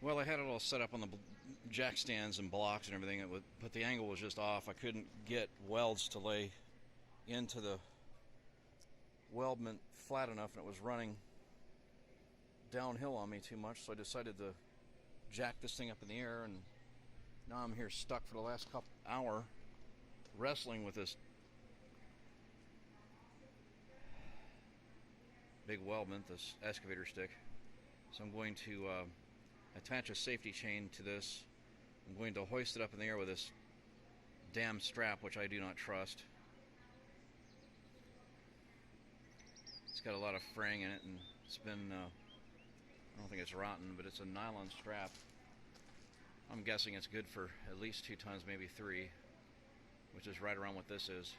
Well, I had it all set up on the jack stands and blocks and everything, but the angle was just off. I couldn't get welds to lay into the weldment flat enough, and it was running downhill on me too much, so I decided to jack this thing up in the air, and now I'm here stuck for the last hour wrestling with this big weldment, this excavator stick. So I'm going to attach a safety chain to this. I'm going to hoist it up in the air with this damn strap, which I do not trust. It's got a lot of fraying in it, and it's been, I don't think it's rotten, but it's a nylon strap. I'm guessing it's good for at least 2 tons, maybe 3, which is right around what this is.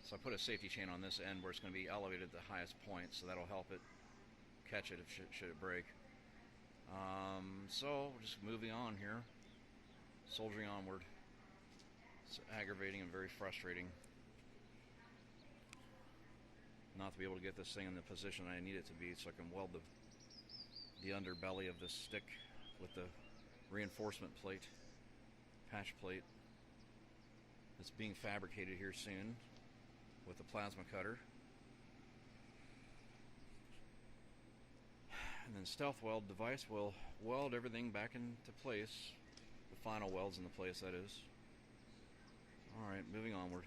So I put a safety chain on this end where it's going to be elevated to the highest point, so that'll help it catch it if should it break. So just moving on here, soldiering onward. It's aggravating and very frustrating not to be able to get this thing in the position I need it to be, so I can weld the underbelly of this stick with the reinforcement plate, patch plate, that's being fabricated here soon with the plasma cutter. And then Stealth Weld device will weld everything back into place, the final welds into place, that is. Alright, moving onward.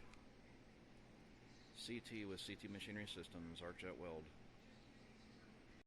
CT with CT Machinery Systems, ARC-JET-WELD.